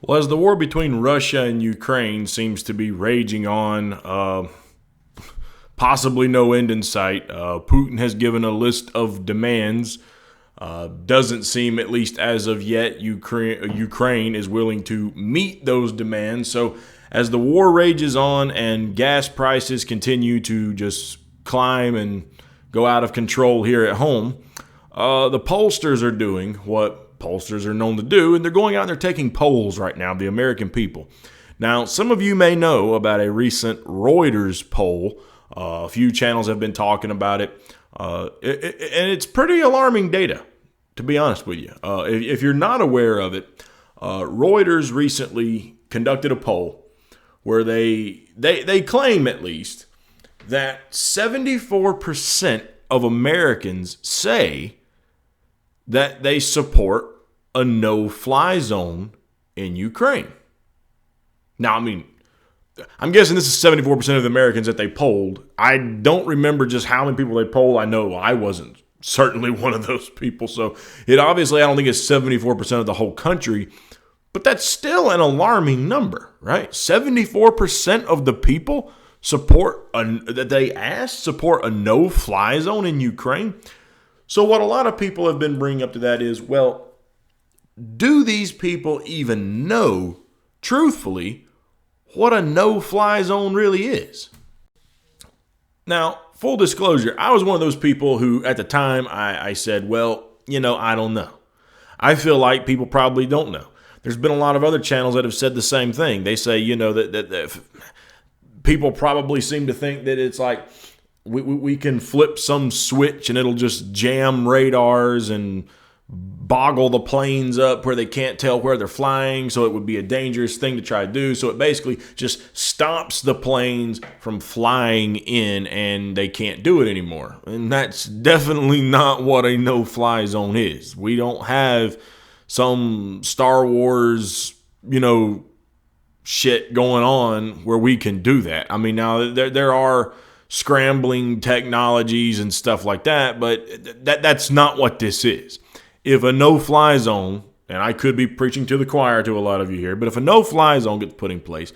Well, as the war between Russia and Ukraine seems to be raging on, possibly no end in sight, Putin has given a list of demands. Doesn't seem, at least as of yet, Ukraine is willing to meet those demands. So, as the war rages on and gas prices continue to just climb and go out of control here at home, the pollsters are doing what pollsters are known to do, and they're going out and they're taking polls right now of the American people. Now, some of you may know about a recent Reuters poll. A few channels have been talking about it, and it's pretty alarming data, to be honest with you. If you're not aware of it, Reuters recently conducted a poll where they claim, at least, that 74% of Americans say that they support a no-fly zone in Ukraine. Now, I mean, I'm guessing this is 74% of the Americans that they polled. I don't remember just how many people they polled. I know I wasn't certainly one of those people. So it obviously, I don't think it's 74% of the whole country. But that's still an alarming number, right? 74% of the people support a no-fly zone in Ukraine. So what a lot of people have been bringing up to that is, well, do these people even know, truthfully, what a no-fly zone really is? Now, full disclosure, I was one of those people who, at the time, I said, well, I don't know. I feel like people probably don't know. There's been a lot of other channels that have said the same thing. They say, that people probably seem to think that it's like we can flip some switch and it'll just jam radars and boggle the planes up where they can't tell where they're flying, so it would be a dangerous thing to try to do. So it basically just stops the planes from flying in and they can't do it anymore. And that's definitely not what a no-fly zone is. We don't have some Star Wars, shit going on where we can do that. I mean, now there are scrambling technologies and stuff like that, but that's not what this is. If a no-fly zone, and I could be preaching to the choir to a lot of you here, but if a no-fly zone gets put in place,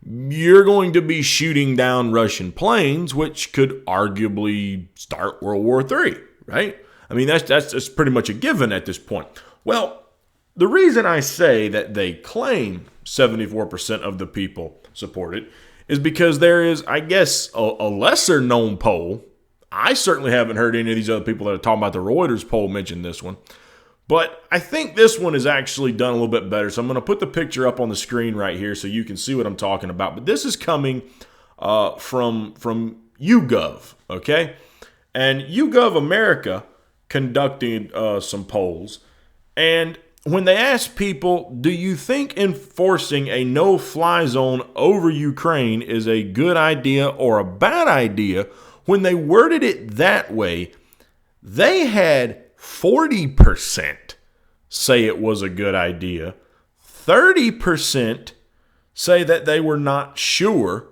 you're going to be shooting down Russian planes, which could arguably start World War III, right? I mean, that's pretty much a given at this point. Well, the reason I say that they claim 74% of the people support it is because there is, I guess, a lesser-known poll. I certainly haven't heard any of these other people that are talking about the Reuters poll mention this one. But I think this one is actually done a little bit better. So I'm going to put the picture up on the screen right here so you can see what I'm talking about. But this is coming from YouGov, okay? And YouGov America conducted some polls. And when they asked people, do you think enforcing a no-fly zone over Ukraine is a good idea or a bad idea, when they worded it that way, they had 40% say it was a good idea, 30% say that they were not sure,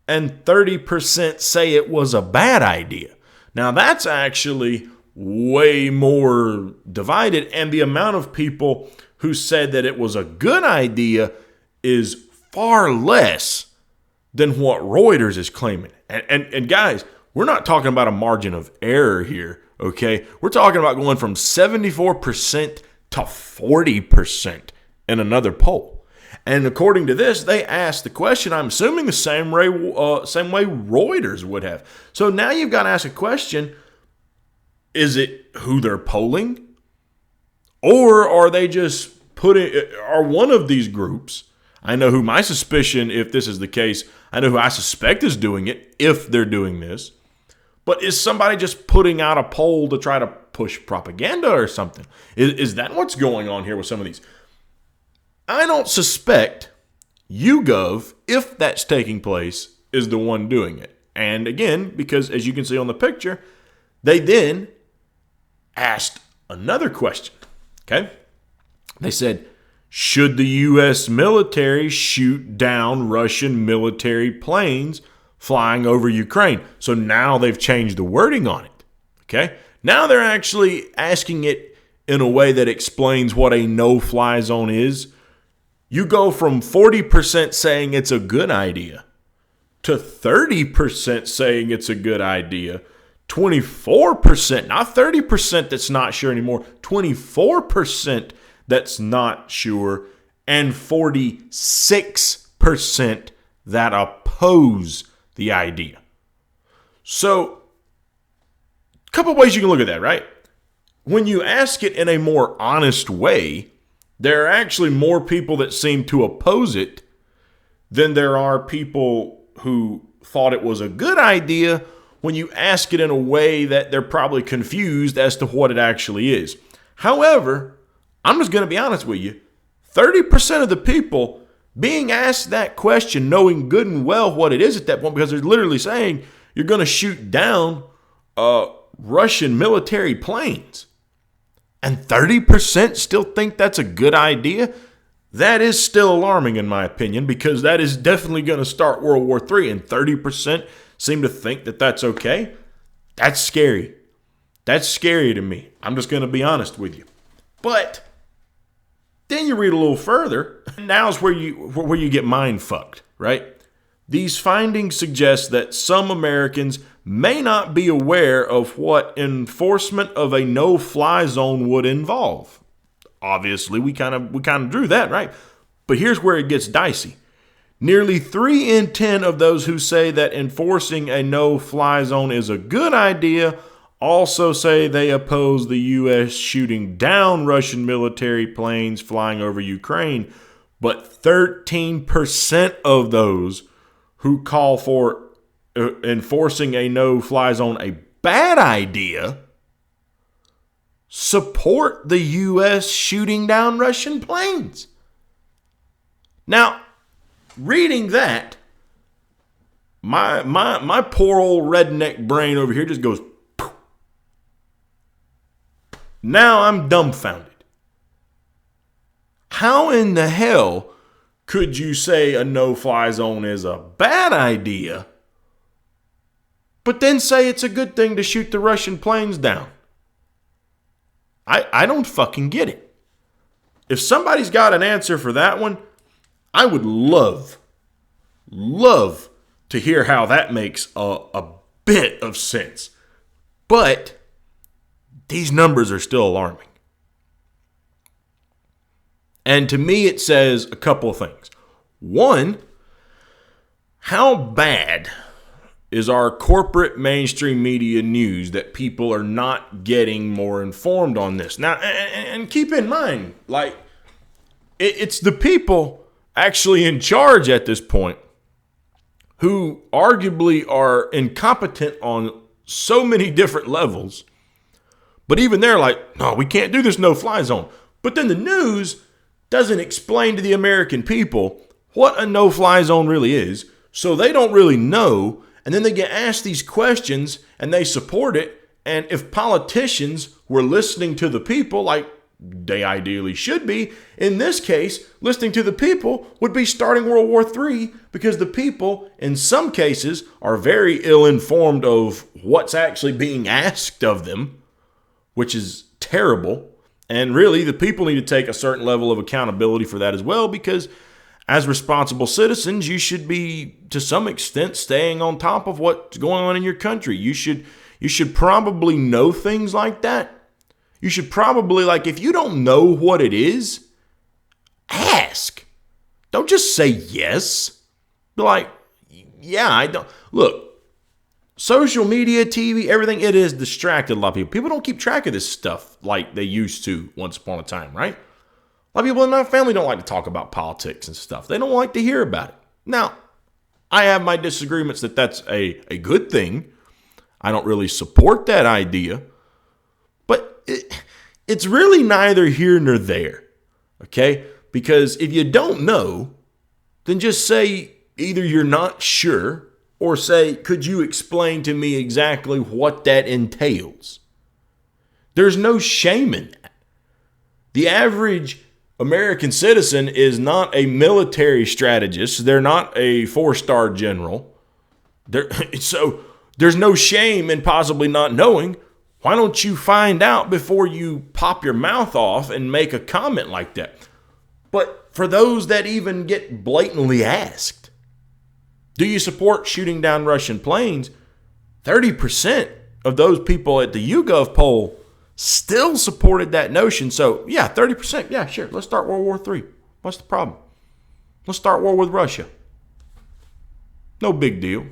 and 30% say it was a bad idea. Now, that's actually way more divided, and the amount of people who said that it was a good idea is far less than what Reuters is claiming. And guys, we're not talking about a margin of error here, okay? We're talking about going from 74% to 40% in another poll. And according to this, they asked the question, I'm assuming the same way Reuters would have. So now you've got to ask a question, is it who they're polling? Or are they just are one of these groups, I know who my suspicion, if this is the case, I know who I suspect is doing it, if they're doing this. But is somebody just putting out a poll to try to push propaganda or something? Is that what's going on here with some of these? I don't suspect YouGov, if that's taking place, is the one doing it. And again, because as you can see on the picture, they then asked another question, okay? They said, should the U.S. military shoot down Russian military planes flying over Ukraine? So now they've changed the wording on it, okay? Now they're actually asking it in a way that explains what a no-fly zone is. You go from 40% saying it's a good idea to 30% saying it's a good idea, 24%, not 30% that's not sure anymore, 24% that's not sure, and 46% that oppose the idea. So, a couple ways you can look at that, right? When you ask it in a more honest way, there are actually more people that seem to oppose it than there are people who thought it was a good idea when you ask it in a way that they're probably confused as to what it actually is. However, I'm just going to be honest with you. 30% of the people being asked that question, knowing good and well what it is at that point, because they're literally saying you're going to shoot down Russian military planes, and 30% still think that's a good idea. That is still alarming in my opinion, because that is definitely going to start World War III, and 30% seem to think that that's okay. That's scary. That's scary to me. I'm just going to be honest with you. But then you read a little further, and now's where you get mind fucked, right? These findings suggest that some Americans may not be aware of what enforcement of a no-fly zone would involve. Obviously, we kind of drew that, right? But here's where it gets dicey. Nearly 3 in 10 of those who say that enforcing a no-fly zone is a good idea also say they oppose the U.S. shooting down Russian military planes flying over Ukraine. But 13% of those who call for enforcing a no-fly zone a bad idea support the U.S. shooting down Russian planes. Now, reading that, my poor old redneck brain over here just goes, poof. Now I'm dumbfounded. How in the hell could you say a no-fly zone is a bad idea, but then say it's a good thing to shoot the Russian planes down? I don't fucking get it. If somebody's got an answer for that one, I would love to hear how that makes a bit of sense. But these numbers are still alarming. And to me, it says a couple of things. One, how bad is our corporate mainstream media news that people are not getting more informed on this? Now, and keep in mind, like, it's the people actually in charge at this point who arguably are incompetent on so many different levels. But even they're like, no, we can't do this no-fly zone. But then the news doesn't explain to the American people what a no-fly zone really is, so they don't really know. And then they get asked these questions and they support it. And if politicians were listening to the people like they ideally should be, in this case, listening to the people would be starting World War III, because the people, in some cases, are very ill-informed of what's actually being asked of them, which is terrible. And really, the people need to take a certain level of accountability for that as well, because as responsible citizens, you should be, to some extent, staying on top of what's going on in your country. You should probably know things like that. You should probably, like, if you don't know what it is, ask. Don't just say yes. Be like, yeah, I don't. Look, social media, TV, everything, it has distracted a lot of people. People don't keep track of this stuff like they used to once upon a time, right? A lot of people in my family don't like to talk about politics and stuff. They don't like to hear about it. Now, I have my disagreements that that's a good thing. I don't really support that idea. But it's really neither here nor there, okay? Because if you don't know, then just say either you're not sure, or say, could you explain to me exactly what that entails? There's no shame in that. The average American citizen is not a military strategist. They're not a 4-star general. So there's no shame in possibly not knowing. Why don't you find out before you pop your mouth off and make a comment like that? But for those that even get blatantly asked, do you support shooting down Russian planes? 30% of those people at the YouGov poll still supported that notion. So, yeah, 30%. Yeah, sure. Let's start World War III. What's the problem? Let's start war with Russia. No big deal.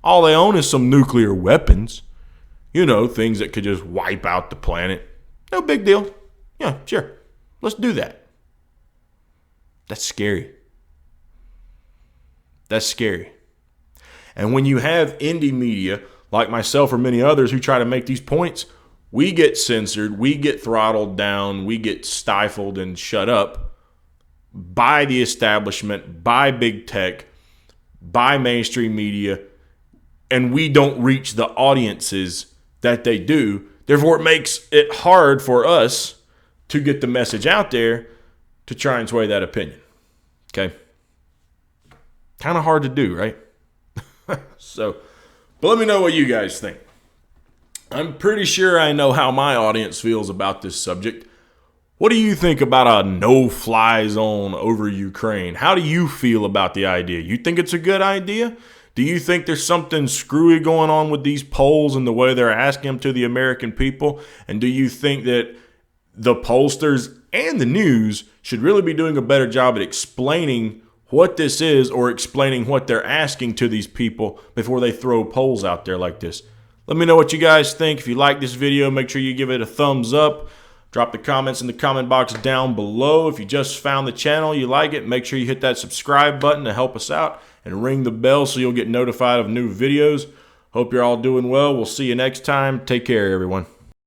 All they own is some nuclear weapons. You know, things that could just wipe out the planet. No big deal. Yeah, sure. Let's do that. That's scary. That's scary. And when you have indie media, like myself or many others who try to make these points, we get censored, we get throttled down, we get stifled and shut up by the establishment, by big tech, by mainstream media, and we don't reach the audiences that they do. Therefore, it makes it hard for us to get the message out there to try and sway that opinion. Okay? Kind of hard to do, right? So, but let me know what you guys think. I'm pretty sure I know how my audience feels about this subject. What do you think about a no-fly zone over Ukraine? How do you feel about the idea? You think it's a good idea? Do you think there's something screwy going on with these polls and the way they're asking them to the American people? And do you think that the pollsters and the news should really be doing a better job at explaining what this is or explaining what they're asking to these people before they throw polls out there like this? Let me know what you guys think. If you like this video, make sure you give it a thumbs up. Drop the comments in the comment box down below. If you just found the channel, you like it, make sure you hit that subscribe button to help us out and ring the bell so you'll get notified of new videos. Hope you're all doing well. We'll see you next time. Take care, everyone.